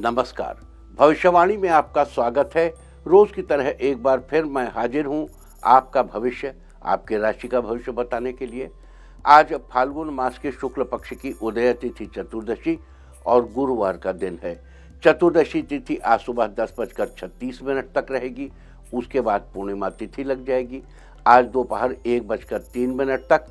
नमस्कार। भविष्यवाणी में आपका स्वागत है। रोज की तरह एक बार फिर मैं हाजिर हूं आपका भविष्य, आपके राशि का भविष्य बताने के लिए। आज फाल्गुन मास के शुक्ल पक्ष की उदय तिथि चतुर्दशी और गुरुवार का दिन है। चतुर्दशी तिथि आज सुबह 10:36 तक रहेगी। उसके बाद पूर्णिमा तिथि लग जाएगी। आज दोपहर 1:03 तक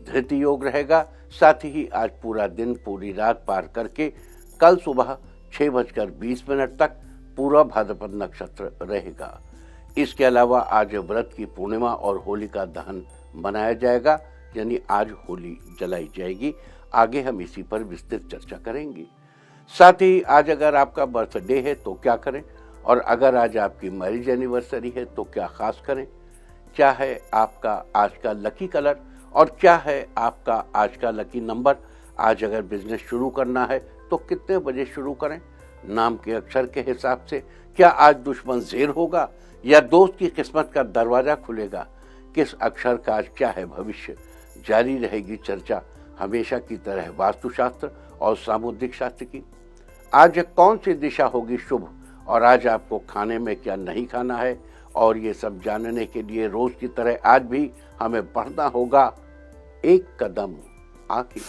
धृति योग रहेगा। साथ ही आज पूरा दिन पूरी रात पार करके कल सुबह 6:20 तक पूरा भाद्रपद नक्षत्र रहेगा। इसके अलावा आज व्रत की पूर्णिमा और होलिका दहन मनाया जाएगा, यानी आज होली जलाई जाएगी। आगे हम इसी पर विस्तृत चर्चा करेंगे। साथ ही आज अगर आपका बर्थडे है तो क्या करें, और अगर आज आपकी मैरिज एनिवर्सरी है तो क्या खास करें, क्या है आपका आज का लकी कलर और क्या है आपका आज का लकी नंबर। आज अगर बिजनेस शुरू करना है तो कितने बजे शुरू करें, नाम के अक्षर के हिसाब से क्या आज दुश्मन ज़ेर होगा या दोस्त की किस्मत का दरवाजा खुलेगा, किस अक्षर का आज क्या है भविष्य। जारी रहेगी चर्चा हमेशा की तरह वास्तुशास्त्र और सामुद्रिक शास्त्र की। आज कौन सी दिशा होगी शुभ और आज आपको खाने में क्या नहीं खाना है, और ये सब जानने के लिए रोज की तरह आज भी हमें बढ़ना होगा एक कदम आगे।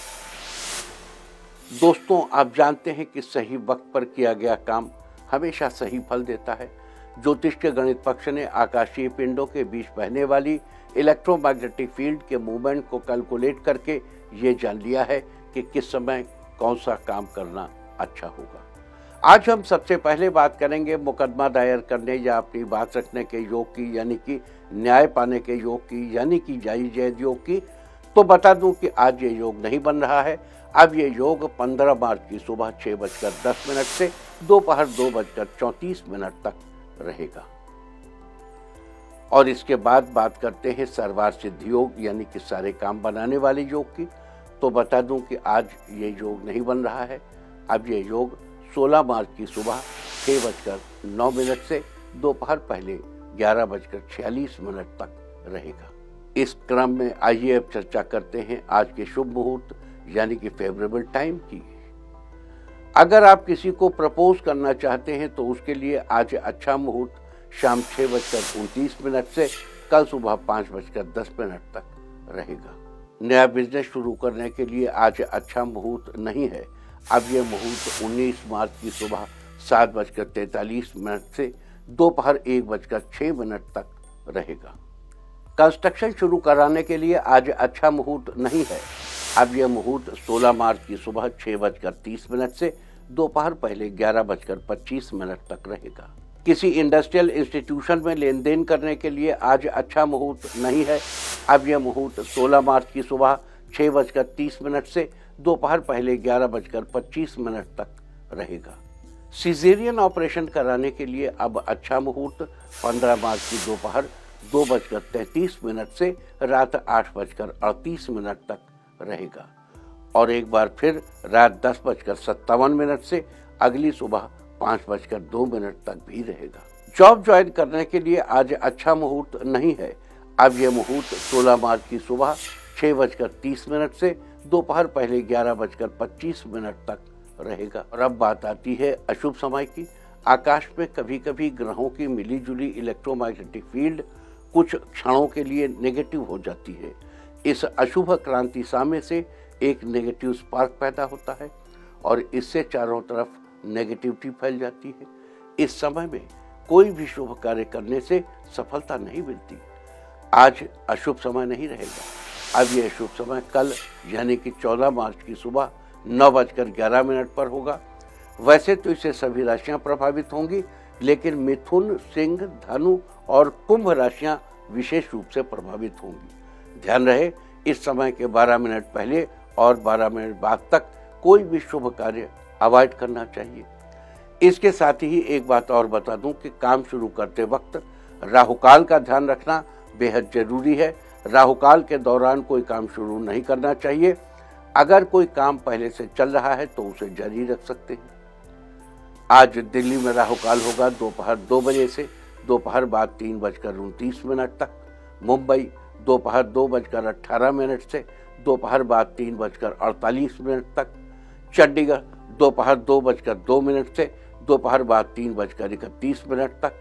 दोस्तों, आप जानते हैं कि सही वक्त पर किया गया काम हमेशा सही फल देता है। ज्योतिष के गणित पक्ष ने आकाशीय पिंडों के बीच बहने वाली इलेक्ट्रोमैग्नेटिक फील्ड के मूवमेंट को कैलकुलेट करके ये जान लिया है कि किस समय कौन सा काम करना अच्छा होगा। आज हम सबसे पहले बात करेंगे मुकदमा दायर करने या अपनी बात रखने के योग की, यानी कि न्याय पाने के योग की, यानी कि जायज जैद योग की। तो बता दूं कि आज ये योग नहीं बन रहा है। अब ये योग 15 मार्च की सुबह 6:10 से दोपहर 2:34 तक रहेगा। और इसके बाद बात करते हैं सर्वार्थ सिद्धि योग, यानी कि सारे काम बनाने वाले योग की। तो बता दूं कि आज ये योग नहीं बन रहा है। अब ये योग 16 मार्च की सुबह 6:09 से दोपहर पहले 11:46 तक रहेगा। इस क्रम में आइए अब चर्चा करते हैं आज के शुभ मुहूर्त, यानी कि फेवरेबल टाइम की। अगर आप किसी को प्रपोज करना चाहते हैं तो उसके लिए आज अच्छा मुहूर्त शाम 6:29 से कल सुबह 5:10 तक रहेगा। नया बिजनेस शुरू करने के लिए आज अच्छा मुहूर्त नहीं है। अब यह मुहूर्त 19 मार्च की सुबह 7:43 से दोपहर 1:06 तक रहेगा। कंस्ट्रक्शन शुरू कराने के लिए आज अच्छा मुहूर्त नहीं है। अब यह मुहूर्त 16 मार्च की सुबह 6:30 से दोपहर पहले 11:25 तक रहेगा। किसी इंडस्ट्रियल इंस्टीट्यूशन में लेन देन करने के लिए आज अच्छा मुहूर्त नहीं है। अब यह मुहूर्त 16 मार्च की सुबह 6:30 से दोपहर पहले 11:25 तक रहेगा। सिजेरियन ऑपरेशन कराने के लिए अब अच्छा मुहूर्त 15 मार्च की दोपहर 2:33 से रात 8:38 तक रहेगा। और एक बार फिर रात 10:57 से अगली सुबह 5:02 तक भी रहेगा। जॉब ज्वाइन करने के लिए आज अच्छा मुहूर्त नहीं है। अब यह मुहूर्त 16 मार्च की सुबह 6:30 से दोपहर पहले 11:25 तक रहेगा। और अब बात आती है अशुभ समय की। आकाश में कभी कभी ग्रहों की मिलीजुली इलेक्ट्रोमैग्नेटिक फील्ड कुछ क्षणों के लिए नेगेटिव हो जाती है। इस अशुभ क्रांति साम्य से एक नेगेटिव स्पार्क पैदा होता है और इससे चारों तरफ नेगेटिविटी फैल जाती है। इस समय में कोई भी शुभ कार्य करने से सफलता नहीं मिलती। आज अशुभ समय नहीं रहेगा। अब यह शुभ समय कल, यानी कि 14 मार्च की सुबह 9:11 पर होगा। वैसे तो इससे सभी राशियां प्रभावित होंगी, लेकिन मिथुन, सिंह, धनु और कुंभ राशियां विशेष रूप से प्रभावित होंगी। ध्यान रहे, इस समय के 12 मिनट पहले और 12 मिनट बाद तक कोई भी शुभ कार्य अवॉइड करना चाहिए। इसके साथ ही एक बात और बता दूं कि काम शुरू करते वक्त राहुकाल का ध्यान रखना बेहद जरूरी है। राहुकाल के दौरान कोई काम शुरू नहीं करना चाहिए। अगर कोई काम पहले से चल रहा है तो उसे जारी रख सकते हैं। आज दिल्ली में राहुकाल होगा दोपहर 2 बजे से दोपहर बाद 3:29 तक। मुंबई दोपहर 2:18 से दोपहर बाद 3:48 तक। चंडीगढ़ दोपहर 2:02 से दोपहर बाद 3:31 तक,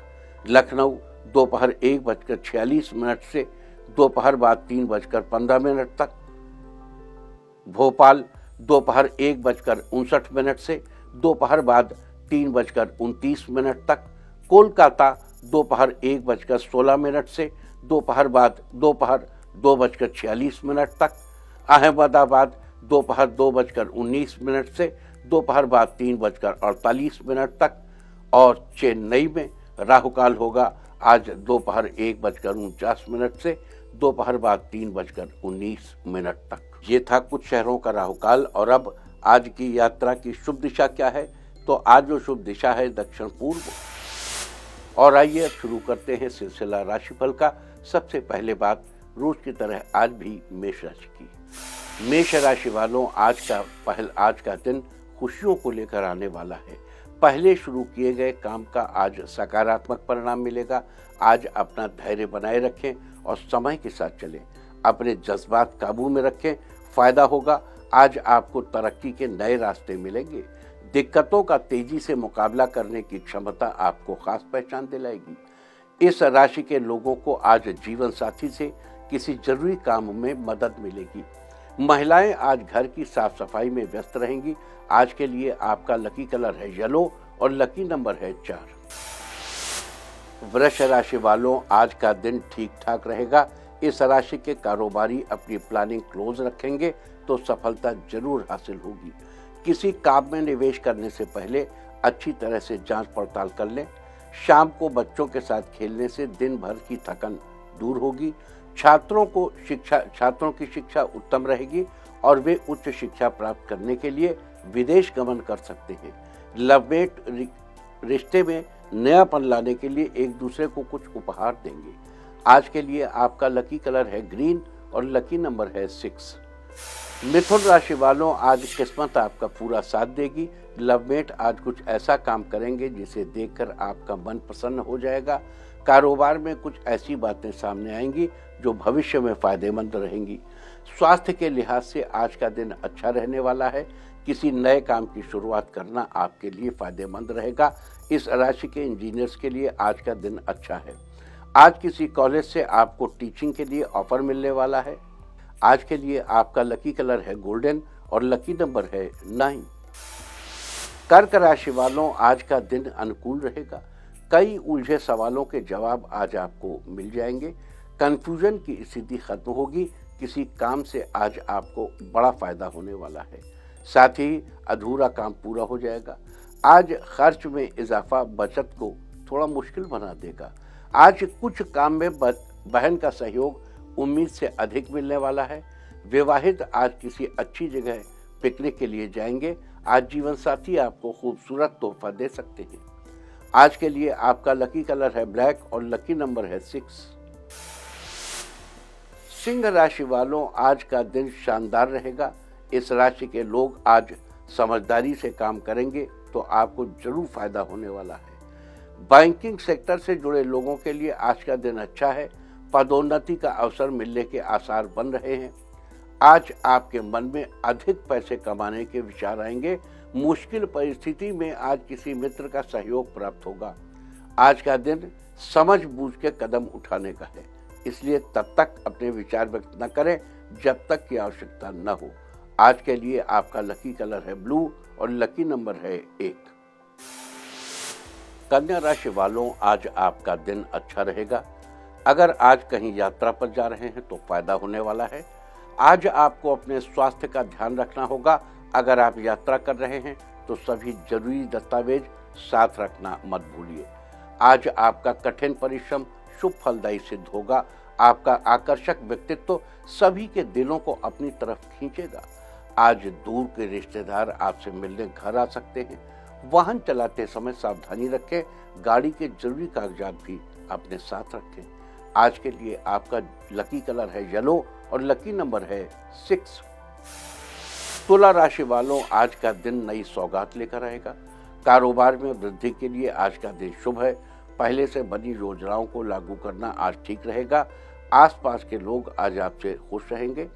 लखनऊ दोपहर 1:46 से दोपहर बाद 3:15 तक, भोपाल दोपहर 1:59 से दोपहर बाद 3:29 तक, कोलकाता दोपहर 1:16 से दोपहर 2:46 तक, अहमदाबाद दोपहर 2:19 से दोपहर बाद 3:48 तक और चेन्नई में राहुकाल होगा आज दोपहर 1:49 से दोपहर बाद 3:19 तक। ये था कुछ शहरों का राहुकाल। और अब आज की यात्रा की शुभ दिशा क्या है? तो आज जो शुभ दिशा है दक्षिण पूर्व। और आइए अब शुरू करते हैं सिलसिला राशिफल का। सबसे पहले बात रोज की तरह आज भी मेष राशि की। मेष राशि वालों, आज का दिन खुशियों को लेकर आने वाला है। पहले शुरू किए गए काम का आज सकारात्मक परिणाम मिलेगा। आज अपना धैर्य बनाए रखें और समय के साथ चलें। अपने जज्बात काबू में रखें, फायदा होगा। आज आपको तरक्की के नए रास्ते मिलेंगे। दिक्कतों का तेजी से मुकाबला करने की क्षमता आपको खास पहचान दिलाएगी। इस राशि के लोगों को आज जीवन साथी से किसी जरूरी काम में मदद मिलेगी। महिलाएं आज घर की साफ सफाई में व्यस्त रहेंगी। आज के लिए आपका लकी कलर है येलो और लकी नंबर है 4। वृष राशि वालों, आज का दिन ठीक ठाक रहेगा। इस राशि के कारोबारी अपनी प्लानिंग क्लोज रखेंगे तो सफलता जरूर हासिल होगी। किसी काम में निवेश करने से पहले अच्छी तरह से जांच पड़ताल कर लें। शाम को बच्चों के साथ खेलने से दिन भर की थकन दूर होगी। छात्रों की शिक्षा उत्तम रहेगी और वे उच्च शिक्षा प्राप्त करने के लिए विदेश गमन कर सकते हैं। लवमेट रिश्ते में नयापन लाने के लिए एक दूसरे को कुछ उपहार देंगे। आज के लिए आपका लकी कलर है ग्रीन और लकी नंबर है 6। मिथुन राशि वालों, आज किस्मत आपका पूरा साथ देगी। लवमेट आज कुछ ऐसा काम करेंगे जिसे देखकर आपका मन प्रसन्न हो जाएगा। कारोबार में कुछ ऐसी बातें सामने आएंगी जो भविष्य में फायदेमंद रहेंगी। स्वास्थ्य के लिहाज से आज का दिन अच्छा रहने वाला है। किसी नए काम की शुरुआत करना आपके लिए फायदेमंद रहेगा। इस राशि के इंजीनियर्स के लिए आज का दिन अच्छा है। आज किसी कॉलेज से आपको टीचिंग के लिए ऑफर मिलने वाला है। आज के लिए आपका लकी कलर है गोल्डन और लकी नंबर है 9। कर्क राशि वालों, आज का दिन अनुकूल रहेगा। कई उलझे सवालों के जवाब आज आपको मिल जाएंगे। कंफ्यूजन की स्थिति खत्म होगी। किसी काम से आज आपको बड़ा फायदा होने वाला है। साथ ही अधूरा काम पूरा हो जाएगा। आज खर्च में इजाफा बचत को थोड़ा मुश्किल बना देगा। आज कुछ काम में बहन का सहयोग उम्मीद से अधिक मिलने वाला है। विवाहित आज किसी अच्छी जगह पिकनिक के लिए जाएंगे। आज जीवन साथी आपको खूबसूरत तोहफा दे सकते हैं। आज के लिए आपका लकी कलर है ब्लैक और लकी नंबर है 6। सिंह राशि वालों, आज का दिन शानदार रहेगा। इस राशि के लोग आज समझदारी से काम करेंगे तो आपको जरूर फायदा होने वाला है। बैंकिंग सेक्टर से जुड़े लोगों के लिए आज का दिन अच्छा है। पदोन्नति का अवसर मिलने के आसार बन रहे हैं। आज आपके मन में अधिक पैसे कमाने के विचार आएंगे। मुश्किल परिस्थिति में आज किसी मित्र का सहयोग प्राप्त होगा। आज का दिन समझ बूझ के कदम उठाने का है, इसलिए तब तक अपने विचार व्यक्त न करें जब तक की आवश्यकता न हो। आज के लिए आपका लकी कलर है ब्लू और लकी नंबर है 1। कन्या राशि वालों, आज आपका दिन अच्छा रहेगा। अगर आज कहीं यात्रा पर जा रहे हैं तो फायदा होने वाला है। आज आपको अपने स्वास्थ्य का ध्यान रखना होगा। अगर आप यात्रा कर रहे हैं तो सभी जरूरी दस्तावेज साथ रखना मत भूलिए। आज आपका कठिन परिश्रम शुभ फलदायी सिद्ध होगा। आपका आकर्षक व्यक्तित्व सभी के दिलों को अपनी तरफ खींचेगा। आज दूर के रिश्तेदार आपसे मिलने घर आ सकते हैं। वाहन चलाते समय सावधानी रखें। गाड़ी के जरूरी कागजात भी अपने साथ रखें। आज के लिए आपका लकी कलर है येलो और लकी नंबर है 6। तुला राशि वालों, आज का दिन नई सौगात लेकर आएगा। कारोबार में वृद्धि के लिए आज का दिन शुभ है। पहले से बनी योजनाओं को लागू करना आज ठीक रहेगा। आसपास के लोग आज आपसे खुश रहेंगे।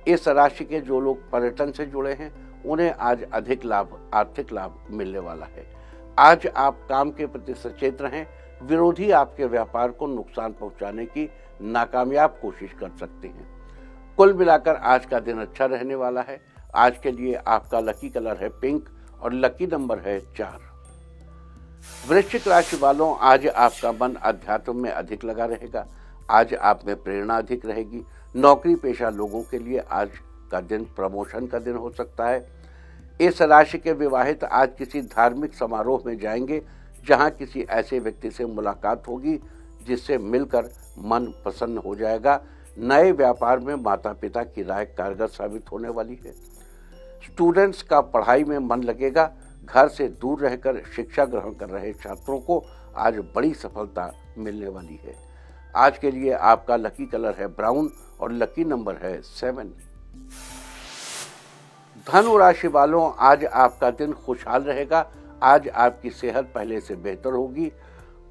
इस राशि के जो लोग पर्यटन से जुड़े हैं उन्हें आज अधिक आर्थिक लाभ मिलने वाला है। आज आप काम के प्रति सचेत रहें। विरोधी आपके व्यापार को नुकसान पहुंचाने की नाकामयाब कोशिश कर सकते हैं। कुल मिलाकर आज का दिन अच्छा रहने वाला है। आज के लिए आपका लकी कलर है पिंक और लकी नंबर है 4। वृश्चिक राशि वालों, आज आपका मन अध्यात्म में अधिक लगा रहेगा। आज आप में प्रेरणा अधिक रहेगी। नौकरी पेशा लोगों के लिए आज का दिन प्रमोशन का दिन हो सकता है। इस राशि के विवाहित आज किसी धार्मिक समारोह में जाएंगे, जहां किसी ऐसे व्यक्ति से मुलाकात होगी जिससे मिलकर मन प्रसन्न हो जाएगा। नए व्यापार में माता पिता की राय कारगर साबित होने वाली है। स्टूडेंट्स का पढ़ाई में मन लगेगा। घर से दूर रहकर शिक्षा ग्रहण कर रहे छात्रों को आज बड़ी सफलता मिलने वाली है। आज के लिए आपका लकी कलर है ब्राउन और लकी नंबर है 7। धनु राशि वालों, आज आपका दिन खुशहाल रहेगा। आज आपकी सेहत पहले से बेहतर होगी।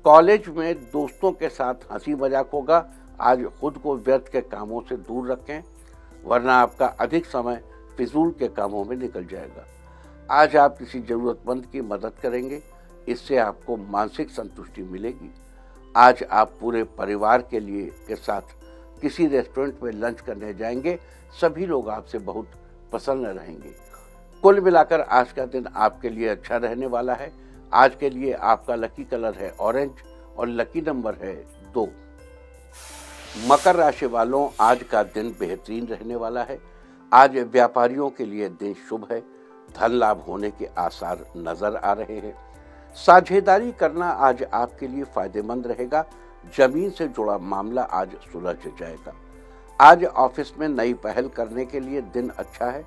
कॉलेज में दोस्तों के साथ हंसी मजाक होगा। आज खुद को व्यर्थ के कामों से दूर रखें, वरना आपका अधिक समय फिजूल के कामों में निकल जाएगा। आज आप किसी जरूरतमंद की मदद करेंगे, इससे आपको मानसिक संतुष्टि मिलेगी। आज आप पूरे परिवार के साथ किसी रेस्टोरेंट में लंच करने जाएंगे। सभी लोग आपसे बहुत प्रसन्न रहेंगे। कुल मिलाकर आज का दिन आपके लिए अच्छा रहने वाला है। आज के लिए आपका लकी कलर है ऑरेंज और लकी नंबर है 2। मकर राशि वालों, आज का दिन बेहतरीन रहने वाला है। आज व्यापारियों के लिए दिन शुभ है। धन लाभ होने के आसार नजर आ रहे हैं। साझेदारी करना आज आपके लिए फायदेमंद रहेगा। जमीन से जुड़ा मामला आज सुलझ जाएगा। आज ऑफिस में नई पहल करने के लिए दिन अच्छा है।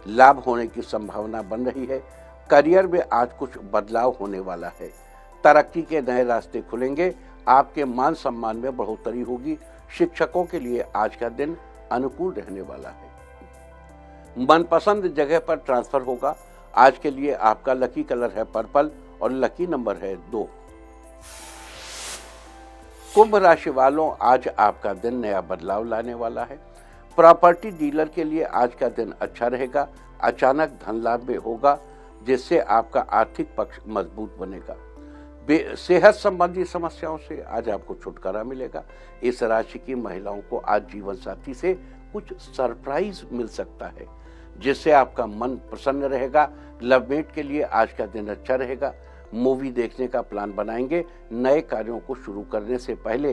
लाभ होने की संभावना बन रही है। करियर में आज कुछ बदलाव होने वाला है। तरक्की के नए रास्ते खुलेंगे। आपके मान सम्मान में बढ़ोतरी होगी। शिक्षकों के लिए आज का दिन अनुकूल रहने वाला है। मनपसंद जगह पर ट्रांसफर होगा। आज के लिए आपका लकी कलर है पर्पल और लकी नंबर है 2। कुंभ राशि वालों, आज आपका दिन नया बदलाव लाने वाला है। प्रॉपर्टी डीलर के लिए आज का दिन अच्छा रहेगा। अचानक धन लाभ में होगा, जिससे आपका आर्थिक पक्ष मजबूत बनेगा। सेहत संबंधी समस्याओं से आज आपको छुटकारा मिलेगा। इस राशि की महिलाओं को आज जीवन साथी से कुछ सरप्राइज मिल सकता है, जिससे आपका मन प्रसन्न रहेगा। लवमेट के लिए आज का दिन अच्छा रहेगा। मूवी देखने का प्लान बनाएंगे। नए कार्यों को शुरू करने से पहले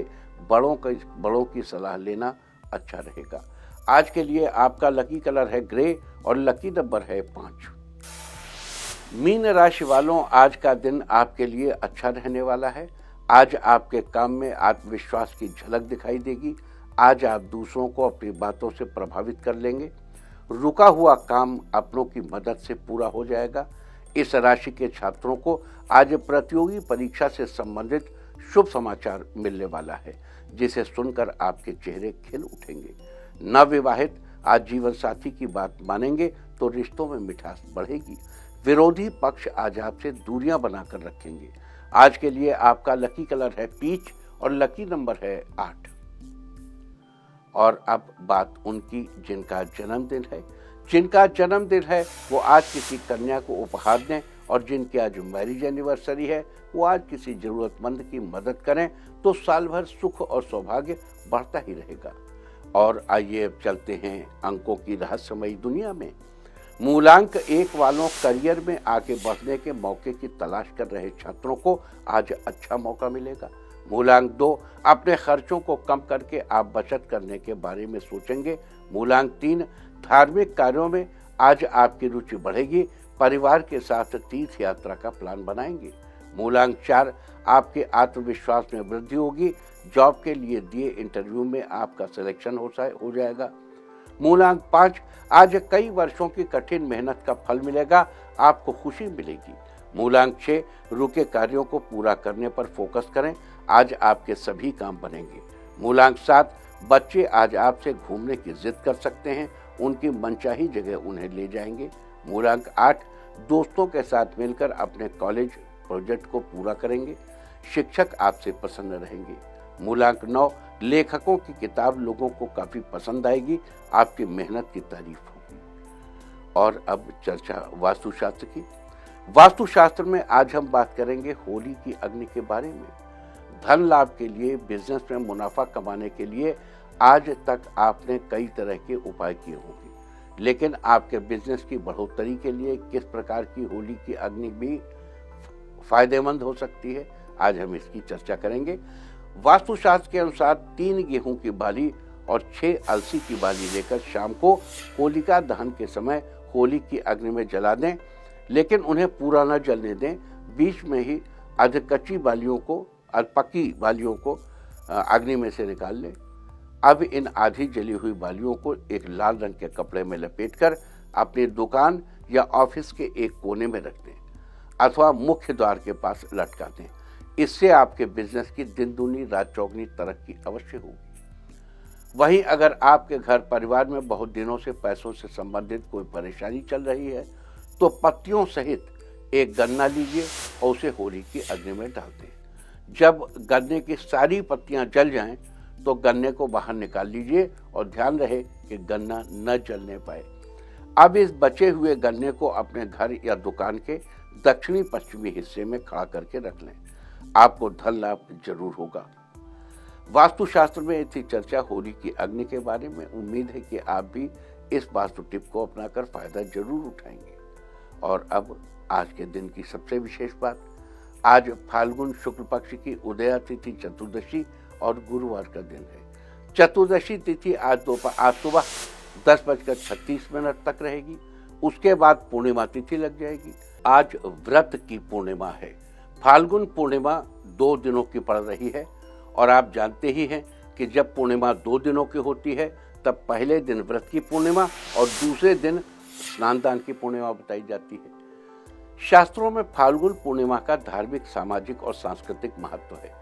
बड़ों की सलाह लेना अच्छा रहेगा। आज के लिए आपका लकी कलर है ग्रे और लकी नंबर है 5। मीन राशि वालों, आज का दिन आपके लिए अच्छा रहने वाला है। आज आपके काम में आत्मविश्वास की झलक दिखाई देगी। आज आप दूसरों को अपनी बातों से प्रभावित कर लेंगे। रुका हुआ काम अपनों की मदद से पूरा हो जाएगा। इस राशि के छात्रों को आज प्रतियोगी परीक्षा से संबंधित शुभ समाचार मिलने वाला है, जिसे सुनकर आपके चेहरे खिल उठेंगे। नवविवाहित आज जीवन साथी की बात मानेंगे तो रिश्तों में मिठास बढ़ेगी। विरोधी पक्ष आज आपसे दूरियां बनाकर रखेंगे। आज के लिए आपका लकी कलर है पीच और लकी नंबर है 8। और अब बात उनकी जिनका जन्मदिन है वो आज किसी कन्या को उपहार दें, और जिनकी आज मैरिज एनिवर्सरी है वो आज किसी जरूरतमंद की मदद करें, तो साल भर सुख और सौभाग्य बढ़ता ही रहेगा। और आइए अब चलते हैं अंकों की रहस्यमयी दुनिया में। मूलांक 1 वालों, करियर में आगे बढ़ने के मौके की तलाश कर रहे छात्रों को आज अच्छा मौका मिलेगा। मूलांक 2, अपने खर्चों को कम करके आप बचत करने के बारे में सोचेंगे। मूलांक 3, धार्मिक कार्यों में आज आपकी रुचि बढ़ेगी। परिवार के साथ तीर्थ यात्रा का प्लान बनाएंगे। मूलांक 4, आपके आत्मविश्वास में वृद्धि होगी। जॉब के लिए दिए इंटरव्यू में आपका सिलेक्शन हो जाएगा। मूलांक 5, आज कई वर्षों की कठिन मेहनत का फल मिलेगा। आपको खुशी मिलेगी। मूलांक 6, रुके कार्यों को पूरा करने पर फोकस करें। आज आपके सभी काम बनेंगे। मूलांक 7, बच्चे आज आपसे घूमने की जिद कर सकते हैं। उनकी मनचाही जगह उन्हें ले जाएंगे। मूलांक 8, दोस्तों के साथ मिलकर अपने कॉलेज प्रोजेक्ट को पूरा करेंगे। शिक्षक आपसे प्रसन्न रहेंगे। मूलांक 9, लेखकों की किताब लोगों को काफी पसंद आएगी। आपकी मेहनत की तारीफ होगी। और अब चर्चा वास्तुशास्त्र की। वास्तुशास्त्र में आज हम बात करेंगे होली की अग्नि के बारे में। धन लाभ के लिए, बिजनेस में मुनाफा कमाने के लिए आज तक आपने कई तरह के उपाय किए होंगे, लेकिन आपके बिजनेस की बढ़ोतरी के लिए किस प्रकार की होली की अग्नि भी फायदेमंद हो सकती है, आज हम इसकी चर्चा करेंगे। वास्तुशास्त्र के अनुसार 3 गेहूं की बाली और 6 अलसी की बाली लेकर शाम को होलिका दहन के समय होली की अग्नि में जला दें, लेकिन उन्हें पूरा न जलने दें। बीच में ही आधी कच्ची बालियों को और पक्की बालियों को अग्नि में से निकाल लें। अब इन आधी जली हुई बालियों को एक लाल रंग के कपड़े में लपेटकर अपनी दुकान या ऑफिस के एक कोने में रख दें अथवा मुख्य द्वार के पास लटका दें। इससे आपके बिजनेस की दिन दूनी रात चौगुनी तरक्की अवश्य होगी। वहीं अगर आपके घर परिवार में बहुत दिनों से पैसों से संबंधित कोई परेशानी चल रही है तो पत्तियों सहित एक गन्ना लीजिए और उसे होली की अग्नि में डाल दें। जब गन्ने की सारी पत्तियां जल जाएं तो गन्ने को बाहर निकाल लीजिए और ध्यान रहे कि गन्ना न जलने पाए। अब इस बचे हुए गन्ने को अपने घर या दुकान के दक्षिणी पश्चिमी हिस्से में खड़ा करके रख लें। आपको धन लाभ जरूर होगा। वास्तुशास्त्र में थी चर्चा होली की अग्नि के बारे में। उम्मीद है कि आप भी इस वास्तु टिप को अपनाकर फायदा जरूर उठाएंगे। और अब आज के दिन की सबसे विशेष बात, आज फाल्गुन शुक्ल पक्ष की उदया तिथि चतुर्दशी और गुरुवार का दिन है। चतुर्दशी तिथि आज सुबह 10:36 तक रहेगी। उसके बाद पूर्णिमा तिथि लग जाएगी। आज व्रत की पूर्णिमा है। फाल्गुन पूर्णिमा 2 दिनों की पड़ रही है और आप जानते ही हैं कि जब पूर्णिमा 2 दिनों की होती है तब पहले दिन व्रत की पूर्णिमा और दूसरे दिन स्नान दान की पूर्णिमा बताई जाती है। शास्त्रों में फाल्गुन पूर्णिमा का धार्मिक, सामाजिक और सांस्कृतिक महत्व है।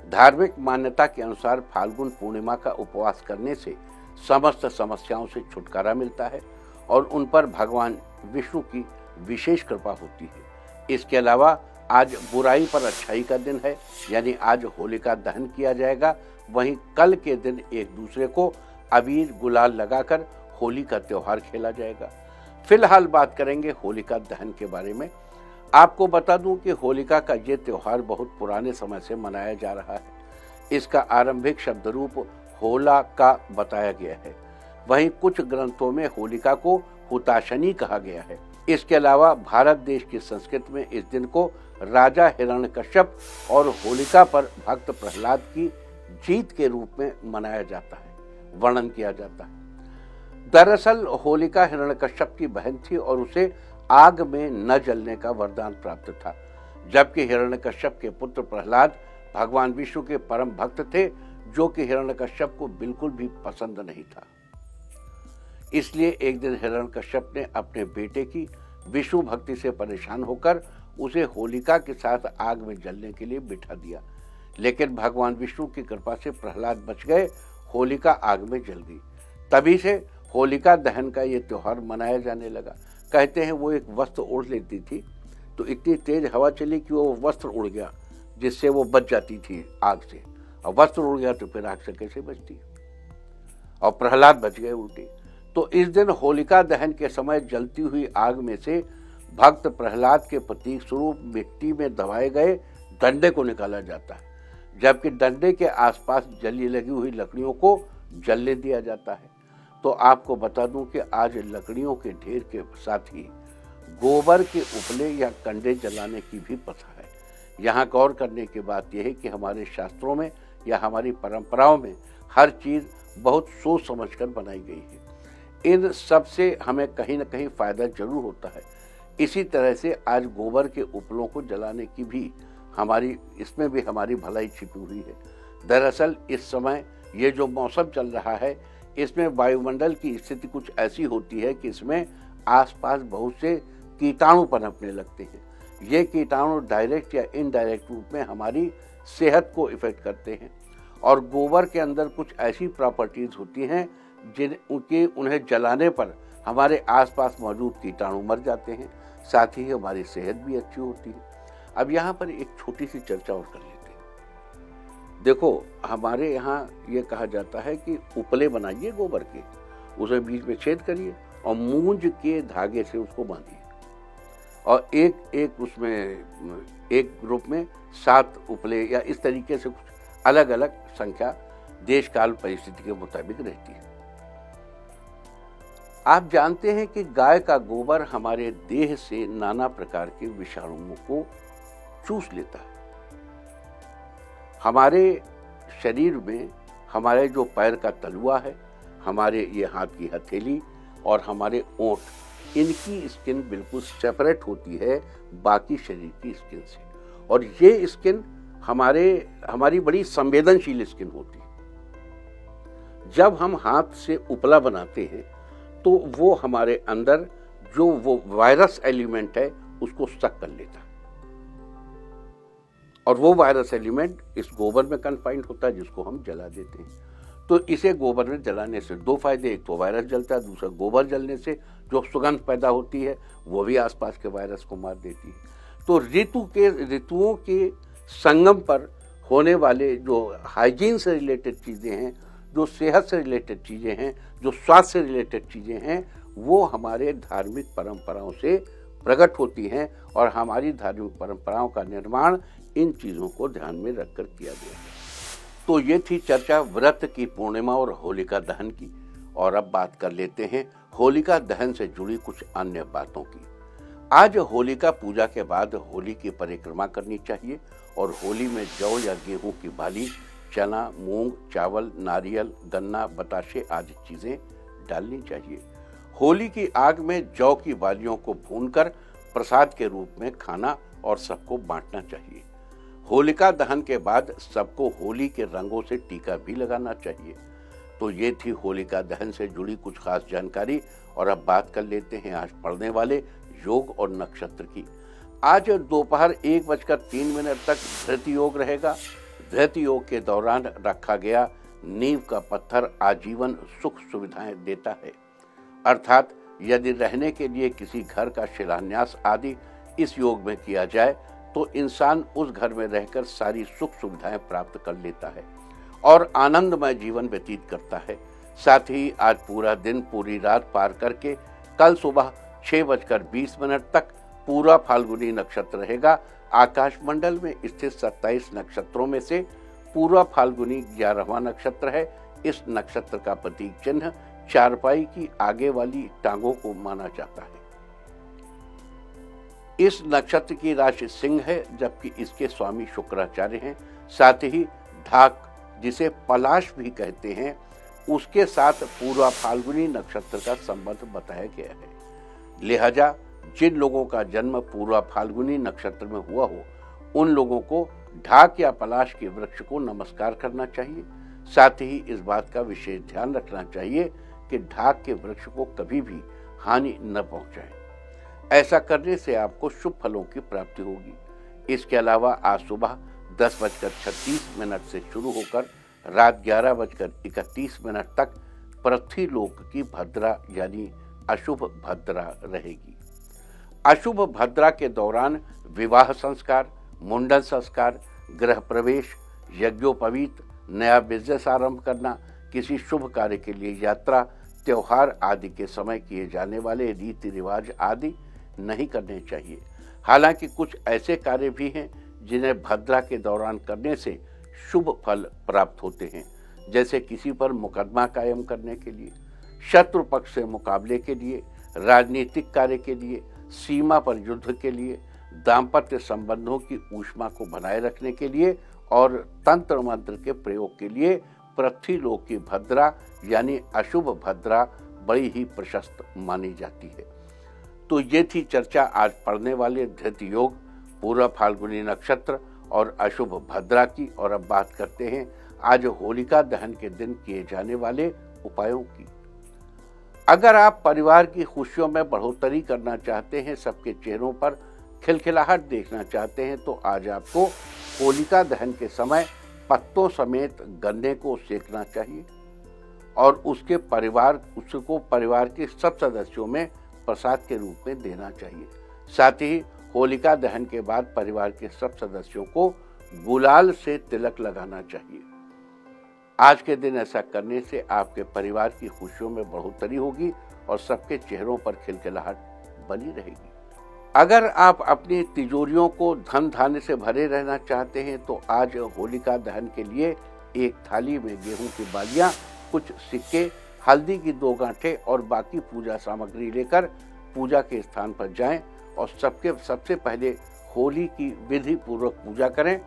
धार्मिक मान्यता के अनुसार फाल्गुन पूर्णिमा का उपवास करने से समस्त समस्याओं से छुटकारा मिलता है और उन पर भगवान विष्णु की विशेष कृपा होती है। इसके अलावा आज बुराई पर अच्छाई का दिन है, यानी आज होलिका दहन किया जाएगा। वहीं कल के दिन एक दूसरे को अबीर गुलाल लगाकर होली का त्योहार खेला जाएगा। फिलहाल बात करेंगे होलिका दहन के बारे में। आपको बता दूं कि होलिका का ये त्योहार बहुत पुराने समय से मनाया जा रहा है। इसका आरंभिक शब्द रूप होला का बताया गया है। वहीं कुछ ग्रंथों में होलिका को हुताशनी कहा गया है। इसके अलावा भारत देश की संस्कृति में इस दिन को राजा हिरण्यकश्यप और होलिका पर भक्त प्रहलाद की जीत के रूप में मनाया जाता है, वर्णन किया जाता है। दरअसल होलिका हिरण्यकश्यप की बहन थी और उसे आग में न जलने का वरदान प्राप्त था, जबकि हिरण्यकश्यप के पुत्र प्रहलाद भगवान विष्णु के परम भक्त थे, जो कि हिरण्यकश्यप को बिल्कुल भी पसंद नहीं था। इसलिए एक दिन हिरण्यकश्यप ने अपने बेटे की विष्णु भक्ति से परेशान होकर उसे होलिका के साथ आग में जलने के लिए बिठा दिया। लेकिन भगवान विष्णु की कृपा से प्रहलाद बच गए। होलिका आग में जल गई। तभी से होलिका दहन का ये त्योहार मनाया जाने लगा। कहते हैं वो एक वस्त्र ओढ़ लेती थी तो इतनी तेज हवा चली कि वो वस्त्र उड़ गया, जिससे वो बच जाती थी आग से। और वस्त्र उड़ गया तो फिर आग से कैसे बचती, और प्रहलाद बच गए उल्टे। तो इस दिन होलिका दहन के समय जलती हुई आग में से भक्त प्रहलाद के प्रतीक स्वरूप मिट्टी में दबाए गए डंडे को निकाला जाता है, जबकि डंडे के आसपास जली लगी हुई लकड़ियों को जलने दिया जाता है। तो आपको बता दूं कि आज लकड़ियों के ढेर के साथ ही गोबर के उपले या कंडे जलाने की भी प्रथा है। यहाँ गौर करने की बात यह है कि हमारे शास्त्रों में या हमारी परंपराओं में हर चीज़ बहुत सोच समझकर बनाई गई है। इन सब से हमें कहीं न कहीं फ़ायदा जरूर होता है। इसी तरह से आज गोबर के उपलों को जलाने की भी इसमें भी हमारी भलाई छिपी हुई है। दरअसल इस समय ये जो मौसम चल रहा है, इसमें वायुमंडल की स्थिति कुछ ऐसी होती है कि इसमें आसपास बहुत से कीटाणु पनपने लगते हैं। ये कीटाणु डायरेक्ट या इनडायरेक्ट रूप में हमारी सेहत को इफेक्ट करते हैं। और गोबर के अंदर कुछ ऐसी प्रॉपर्टीज होती हैं उन्हें जलाने पर हमारे आसपास मौजूद कीटाणु मर जाते हैं, साथ ही हमारी सेहत भी अच्छी होती है। अब यहाँ पर एक छोटी सी चर्चा और कर लेते हैं। देखो, हमारे यहाँ ये कहा जाता है कि उपले बनाइए गोबर के, उसे बीच में छेद करिए और मूंज के धागे से उसको बांधिए। और एक एक उसमें एक ग्रुप में 7 उपले या इस तरीके से कुछ अलग अलग संख्या देश काल परिस्थिति के मुताबिक रहती है। आप जानते हैं कि गाय का गोबर हमारे देह से नाना प्रकार के विषाणुओं को चूस लेता है। हमारे शरीर में हमारे जो पैर का तलुआ है, हमारे ये हाथ की हथेली और हमारे ओंठ, इनकी स्किन बिल्कुल सेपरेट होती है बाकी शरीर की स्किन से, और ये स्किन हमारी बड़ी संवेदनशील स्किन होती है। जब हम हाथ से उपला बनाते हैं तो वो हमारे अंदर जो वो वायरस एलिमेंट है उसको सक कर लेता है, और वो वायरस एलिमेंट इस गोबर में कन्फाइंड होता है, जिसको हम जला देते हैं। तो इसे गोबर में जलाने से 2 फायदे, एक तो वायरस जलता है, दूसरा गोबर जलने से जो सुगंध पैदा होती है वो भी आसपास के वायरस को मार देती है। तो ऋतुओं के संगम पर होने वाले जो हाइजीन से रिलेटेड चीज़ें हैं, जो सेहत से रिलेटेड चीज़ें हैं, जो स्वास्थ्य से रिलेटेड चीज़ें हैं, वो हमारे धार्मिक परंपराओं से प्रकट होती हैं, और हमारी धार्मिक परंपराओं का निर्माण इन चीज़ों को ध्यान में रखकर किया गया है। तो ये थी चर्चा व्रत की पूर्णिमा और होलिका दहन की, और अब बात कर लेते हैं होलिका दहन से जुड़ी कुछ अन्य बातों की। आज होलिका पूजा के बाद होली की परिक्रमा करनी चाहिए, और होली में जौ या गेहूं की बाली, चना, मूंग, चावल, नारियल, गन्ना, बताशे आदि चीज़ें डालनी चाहिए। होली की आग में जौ की बालियों को भूनकर प्रसाद के रूप में खाना और सबको बांटना चाहिए। होलिका दहन के बाद सबको होली के रंगों से टीका भी लगाना चाहिए। तो ये थी होलिका दहन से जुड़ी कुछ खास जानकारी, और अब बात कर लेते हैं आज पढ़ने वाले योग और नक्षत्र की। आज दोपहर 1:03 तक धृति योग रहेगा। धृति योग के दौरान रखा गया नींव का पत्थर आजीवन सुख सुविधाएं देता है, अर्थात यदि रहने के लिए किसी घर का शिलान्यास आदि इस योग में किया जाए तो इंसान उस घर में रहकर सारी सुख सुविधाएं प्राप्त कर लेता है और आनंदमय जीवन व्यतीत करता है। साथ ही आज पूरा दिन पूरी रात पार करके कल सुबह 6:20 तक पूरा फाल्गुनी नक्षत्र रहेगा। आकाश मंडल में स्थित 27 नक्षत्रों में से पूरा फाल्गुनी 11वां नक्षत्र है। इस नक्षत्र का प्रतीक चिन्ह चारपाई की आगे वाली टांगों को माना जाता है। इस नक्षत्र की राशि सिंह है, जबकि इसके स्वामी शुक्राचार्य हैं। साथ ही ढाक, जिसे पलाश भी कहते हैं, उसके साथ पूरा फाल्गुनी नक्षत्र का संबंध बताया गया है। लिहाजा जिन लोगों का जन्म पूरा फाल्गुनी नक्षत्र में हुआ हो, उन लोगों को ढाक या पलाश के वृक्ष को नमस्कार करना चाहिए। साथ ही इस बात का विशेष ध्यान रखना चाहिए कि ढाक के वृक्ष को कभी भी हानि न पहुंचाएं। ऐसा करने से आपको शुभ फलों की प्राप्ति होगी। इसके अलावा आज सुबह 10:36 से शुरू होकर रात 11:31 तक पृथ्वी लोक की भद्रा यानी अशुभ भद्रा रहेगी। अशुभ भद्रा के दौरान विवाह संस्कार, मुंडन संस्कार, गृह प्रवेश, यज्ञोपवीत, नया बिजनेस आरंभ करना, किसी शुभ कार्य के लिए यात्रा, त्योहार आदि के समय किए जाने वाले रीति रिवाज आदि नहीं करने चाहिए। हालांकि कुछ ऐसे कार्य भी हैं जिन्हें भद्रा के दौरान करने से शुभ फल प्राप्त होते हैं, जैसे किसी पर मुकदमा कायम करने के लिए, शत्रु पक्ष से मुकाबले के लिए, राजनीतिक कार्य के लिए, सीमा पर युद्ध के लिए, दाम्पत्य संबंधों की ऊष्मा को बनाए रखने के लिए और तंत्र मंत्र के प्रयोग के लिए पृथ्वी लोक की भद्रा यानी अशुभ भद्रा बड़ी ही प्रशस्त मानी जाती है। तो ये थी चर्चा आज पढ़ने वाले धृति योग, पूरा फाल्गुनी नक्षत्र और अशुभ भद्रा की। और अब बात करते हैं आज होलिका दहन के दिन किए जाने वाले उपायों की। अगर आप परिवार की खुशियों में बढ़ोतरी करना चाहते हैं, सबके चेहरों पर खिलखिलाहट देखना चाहते हैं, तो आज आपको होलिका दहन के समय पत्तों समेत गन्ने को सेकना चाहिए और उसको परिवार के सब सदस्यों में प्रसाद के रूप में देना चाहिए। साथ ही होलिका दहन के बाद परिवार के सब सदस्यों को गुलाल से तिलक लगाना चाहिए। आज के दिन ऐसा करने से आपके परिवार की खुशियों में बढ़ोतरी होगी और सबके चेहरों पर खिलखिलाहट बनी रहेगी। अगर आप अपनी तिजोरियों को धन धान्य से भरे रहना चाहते हैं तो आज होलिका दहन के लिए एक थाली में गेहूं की बालियां, कुछ सिक्के, हल्दी की 2 गांठें और बाकी पूजा सामग्री लेकर पूजा के स्थान पर जाएं और सबसे पहले होली की विधि पूर्वक पूजा करें।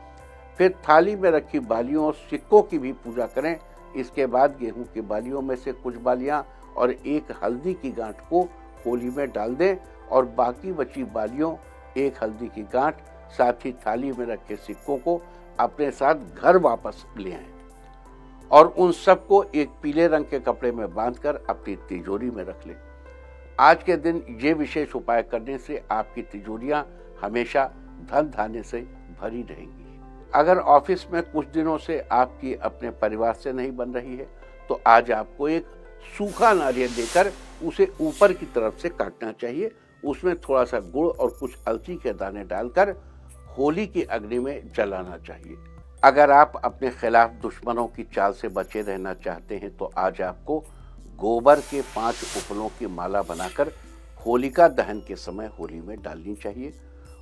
फिर थाली में रखी बालियों और सिक्कों की भी पूजा करें। इसके बाद गेहूं की बालियों में से कुछ बालियां और एक हल्दी की गांठ को होली में डाल दें और बाकी बची बालियों, एक हल्दी की गांठ, साथ ही थाली में रखे सिक्कों को अपने साथ घर वापस ले आएं और उन सबको एक पीले रंग के कपड़े में बांधकर अपनी तिजोरी में रख लें। आज के दिन ये विशेष उपाय करने से आपकी तिजोरियां हमेशा धन धान्य से भरी रहेंगी। अगर ऑफिस में कुछ दिनों से आपकी अपने परिवार से नहीं बन रही है तो आज आपको एक सूखा नारियल लेकर उसे ऊपर की तरफ से काटना चाहिए। उसमें थोड़ा सा गुड़ और कुछ अलसी के दाने डालकर होली की अग्नि में जलाना चाहिए। अगर आप अपने खिलाफ दुश्मनों की चाल से बचे रहना चाहते हैं तो आज आपको गोबर के 5 उपलों की माला बनाकर होलिका दहन के समय होली में डालनी चाहिए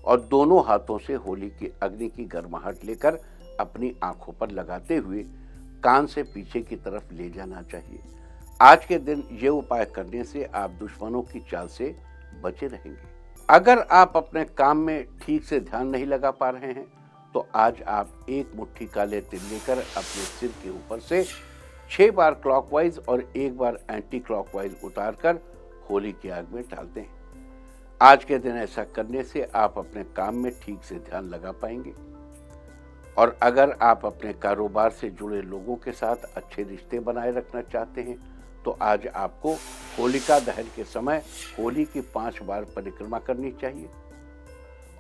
और दोनों हाथों से होली की अग्नि की गर्माहट लेकर अपनी आंखों पर लगाते हुए कान से पीछे की तरफ ले जाना चाहिए। आज के दिन ये उपाय करने से आप दुश्मनों की चाल से बचे रहेंगे। अगर आप अपने काम में ठीक से ध्यान नहीं लगा पा रहे हैं तो आज आप एक मुट्ठी काले तिल लेकर अपने सिर के ऊपर से 6 बार क्लॉकवाइज और 1 बार एंटी क्लॉकवाइज उतारकर होली की आग में डाल दें। आज के दिन ऐसा करने से आप अपने काम में ठीक से ध्यान लगा पाएंगे। और अगर आप अपने कारोबार से जुड़े लोगों के साथ अच्छे रिश्ते बनाए रखना चाहते हैं तो आज आपको होलिका दहन के समय होली की 5 बार परिक्रमा करनी चाहिए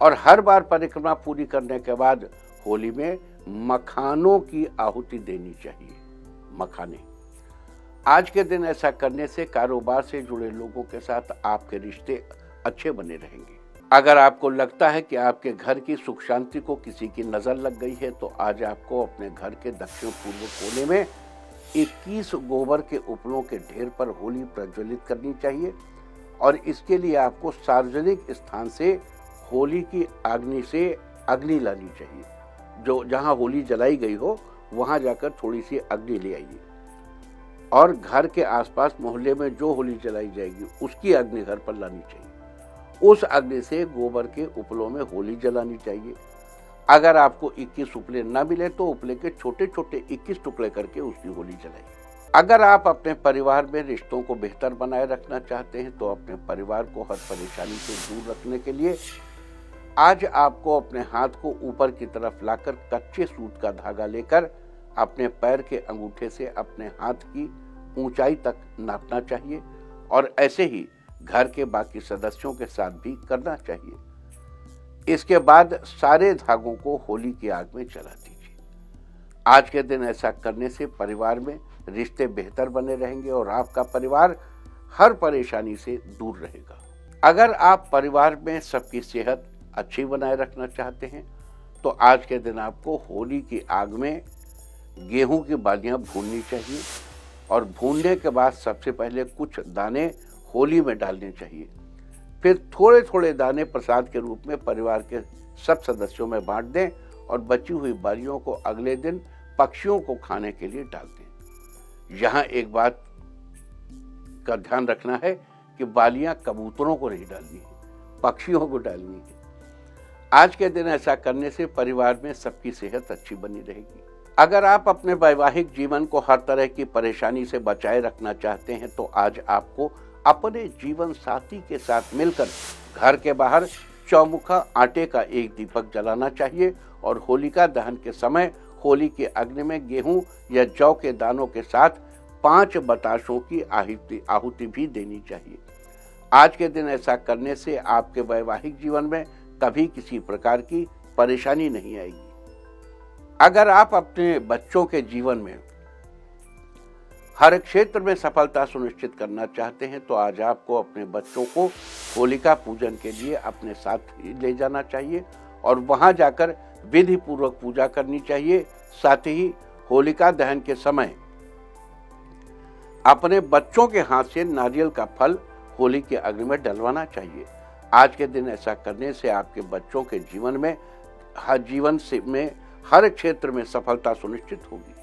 और हर बार परिक्रमा पूरी करने के बाद होली में मखानों की आहुति देनी चाहिए। मखाने आज के दिन ऐसा करने से कारोबार से जुड़े लोगों के साथ आपके रिश्ते अच्छे बने रहेंगे। अगर आपको लगता है कि आपके घर की सुख शांति को किसी की नजर लग गई है तो आज आपको अपने घर के दक्षिण पूर्व कोने में 21 गोबर के उपलों के ढेर पर होली प्रज्वलित करनी चाहिए और इसके लिए आपको सार्वजनिक स्थान से होली की अग्नि से अग्नि लानी चाहिए। जो जहां होली जलाई गई हो वहां जाकर थोड़ी सी अग्नि ले आइए और घर के आसपास मोहल्ले में जो होली जलाई जाएगी उसकी अग्नि घर पर लानी चाहिए। उस अग्नि से गोबर के उपलों में होली जलानी चाहिए। अगर आपको 21 उपले न मिले तो उपले के छोटे छोटे 21 टुकड़े करके उसकी होली जलाइए। अगर आप अपने परिवार में रिश्तों को बेहतर बनाए रखना चाहते हैं तो अपने परिवार को हर परेशानी से दूर रखने के लिए आज आपको अपने हाथ को ऊपर की तरफ लाकर कच्चे सूत का धागा लेकर अपने पैर के अंगूठे से अपने हाथ की ऊंचाई तक नापना चाहिए और ऐसे ही घर के बाकी सदस्यों के साथ भी करना चाहिए। इसके बाद सारे धागों को होली की आग में जला दीजिए। आज के दिन ऐसा करने से परिवार में रिश्ते बेहतर बने रहेंगे और आपका परिवार हर परेशानी से दूर रहेगा। अगर आप परिवार में सबकी सेहत अच्छी बनाए रखना चाहते हैं तो आज के दिन आपको होली की आग में गेहूं की बालियां भूननी चाहिए और भूनने के बाद सबसे पहले कुछ दाने होली में डालने चाहिए। फिर थोड़े थोड़े दाने प्रसाद के रूप में परिवार के सब सदस्यों में बांट दें और बची हुई बालियों को अगले दिन पक्षियों को खाने के लिए डाल दें। यहाँ एक बात का ध्यान रखना है कि बालियां कबूतरों को नहीं डालनी है, पक्षियों को डालनी है। आज के दिन ऐसा करने से परिवार में सबकी सेहत अच्छी बनी रहेगी। अगर आप अपने वैवाहिक जीवन को हर तरह की परेशानी से बचाए रखना चाहते हैं तो आज आपको अपने जीवन साथी के साथ मिलकर घर के बाहर चौमुखा आटे का एक दीपक जलाना चाहिए और होलिका दहन के समय होली के अग्नि में गेहूं या जौ के दानों के साथ 5 बताशों की आहुति भी देनी चाहिए। आज के दिन ऐसा करने से आपके वैवाहिक जीवन में कभी किसी प्रकार की परेशानी नहीं आएगी। अगर आप अपने बच्चों के जीवन में हर क्षेत्र में सफलता सुनिश्चित करना चाहते हैं तो आज आपको अपने बच्चों को होलिका पूजन के लिए अपने साथ ले जाना चाहिए और वहां जाकर विधि पूर्वक पूजा करनी चाहिए। साथ ही होलिका दहन के समय अपने बच्चों के हाथ से नारियल का फल होली के अग्नि में डलवाना चाहिए। आज के दिन ऐसा करने से आपके बच्चों के जीवन में हर क्षेत्र में सफलता सुनिश्चित होगी।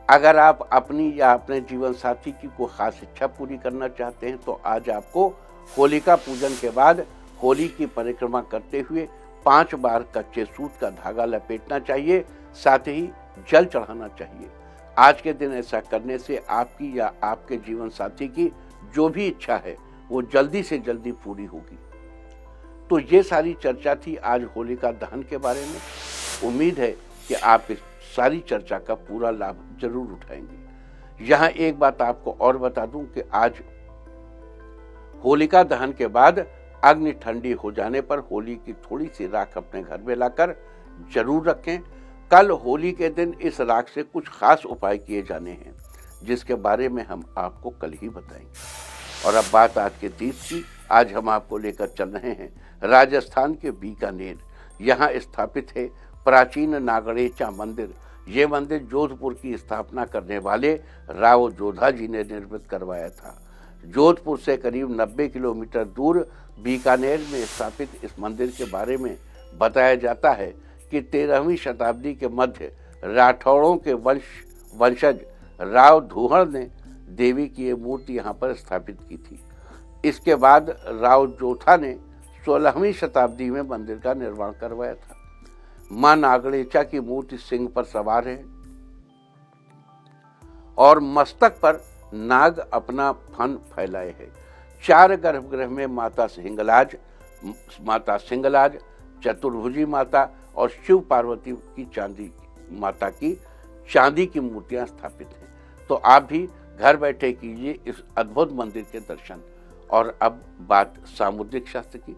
अगर आप अपनी या अपने जीवन साथी की कोई खास इच्छा पूरी करना चाहते हैं तो आज आपको होलिका पूजन के बाद होली की परिक्रमा करते हुए 5 बार कच्चे सूत का धागा लपेटना चाहिए, साथ ही जल चढ़ाना चाहिए। आज के दिन ऐसा करने से आपकी या आपके जीवन साथी की जो भी इच्छा है वो जल्दी से जल्दी पूरी होगी। तो ये सारी चर्चा थी आज होलिका दहन के बारे में। उम्मीद है कि आप इस सारी चर्चा का पूरा लाभ जरूर उठाएंगे। यहाँ एक बात आपको और बता दूं कि आज होलिका दहन के बाद अग्नि ठंडी हो जाने पर होली की थोड़ी सी राख अपने घर में लाकर जरूर रखें। कल होली के दिन इस राख से कुछ खास उपाय किए जाने हैं, जिसके बारे में हम आपको कल ही बताएंगे। और अब बात आज के तीज की। आज हम आपको लेकर चल रहे हैं राजस्थान के बीकानेर। यहाँ स्थापित है प्राचीन नागणेचा मंदिर। ये मंदिर जोधपुर की स्थापना करने वाले राव जोधा जी ने निर्मित करवाया था। जोधपुर से करीब 90 किलोमीटर दूर बीकानेर में स्थापित इस मंदिर के बारे में बताया जाता है कि 13वीं शताब्दी के मध्य राठौड़ों के वंशज राव धूहड़ ने देवी की ये मूर्ति यहाँ पर स्थापित की थी। इसके बाद राव जोधा ने 16वीं शताब्दी में मंदिर का निर्माण करवाया था। मां नागणेचा की मूर्ति सिंह पर सवार है और मस्तक पर नाग अपना फन फैलाए है। 4 गर्भगृह में माता सिंगलाज, चतुर्भुजी माता और शिव पार्वती की चांदी की मूर्तियां स्थापित हैं। तो आप भी घर बैठे कीजिए इस अद्भुत मंदिर के दर्शन। और अब बात सामुद्रिक शास्त्र की।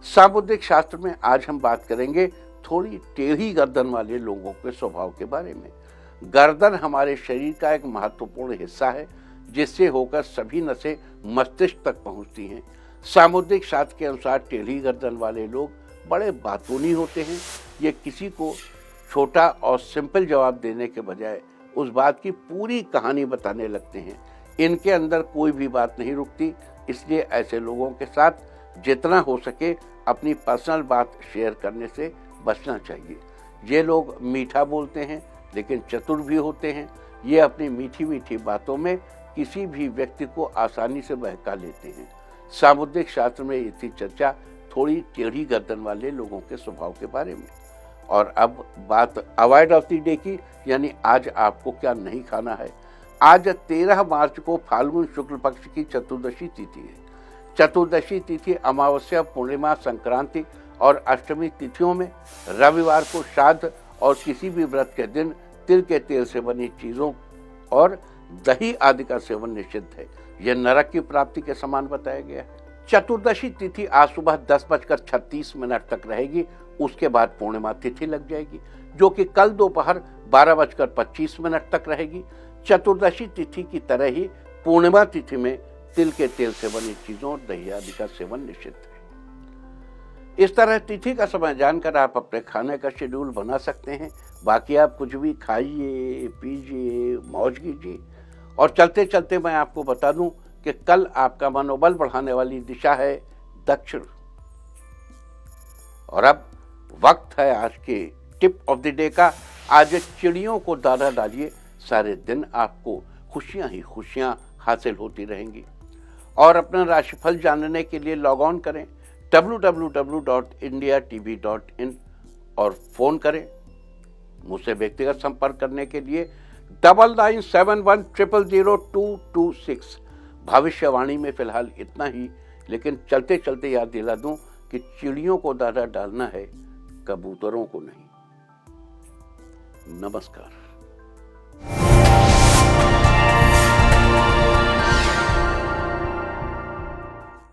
सामुद्रिक शास्त्र में आज हम बात करेंगे थोड़ी टेढ़ी गर्दन वाले लोगों के स्वभाव के बारे में। गर्दन हमारे शरीर का एक महत्वपूर्ण हिस्सा है, जिससे होकर सभी नसें मस्तिष्क तक पहुंचती हैं। सामुद्रिक शास्त्र के अनुसार टेढ़ी गर्दन वाले लोग बड़े बातूनी होते हैं। ये किसी को छोटा और सिंपल जवाब देने के बजाय उस बात की पूरी कहानी बताने लगते हैं। इनके अंदर कोई भी बात नहीं रुकती, इसलिए ऐसे लोगों के साथ जितना हो सके अपनी पर्सनल बात शेयर करने से बचना चाहिए। ये लोग मीठा बोलते हैं लेकिन चतुर भी होते हैं। ये अपनी मीठी मीठी बातों में किसी भी व्यक्ति को आसानी से बहका लेते हैं। सामुद्रिक शास्त्र में ये थी चर्चा थोड़ी टेढ़ी गर्दन वाले लोगों के स्वभाव के बारे में। और अब बात अवॉइड ऑफ द डे की, यानी आज आपको क्या नहीं खाना है। आज 13 मार्च को फाल्गुन शुक्ल पक्ष की चतुर्दशी तिथि है। चतुर्दशी तिथि अमावस्या, पूर्णिमा, संक्रांति और अष्टमी तिथियों में रविवार को श्राद्ध और किसी भी व्रत के दिन तिल के तेल से बनी चीजों और दही आदि का सेवन निषिद्ध है। यह नरक की प्राप्ति के समान बताया गया है। चतुर्दशी तिथि आज सुबह 10:36 तक रहेगी। उसके बाद पूर्णिमा तिथि लग जाएगी, जो कि कल दोपहर 12:25 तक रहेगी। चतुर्दशी तिथि की तरह ही पूर्णिमा तिथि में तिल के तेल से बनी चीजों और दही आदि का सेवन निषिद्ध है। इस तरह तिथि का समय जानकर आप अपने खाने का शेड्यूल बना सकते हैं। बाकी आप कुछ भी खाइए, पीजिए, मौज कीजिए। और चलते चलते मैं आपको बता दूं कि कल आपका मनोबल बढ़ाने वाली दिशा है दक्षिण। और अब वक्त है आज के टिप ऑफ द डे का। आज चिड़ियों को दाना डालिए, सारे दिन आपको खुशियां ही खुशियां हासिल होती रहेंगी। और अपना राशिफल जानने के लिए लॉग ऑन करें www.indiatv.in और फोन करें। मुझसे व्यक्तिगत संपर्क करने के लिए 9971000226। भविष्यवाणी में फिलहाल इतना ही, लेकिन चलते चलते याद दिला दूं कि चिड़ियों को दाना डालना है, कबूतरों को नहीं। नमस्कार।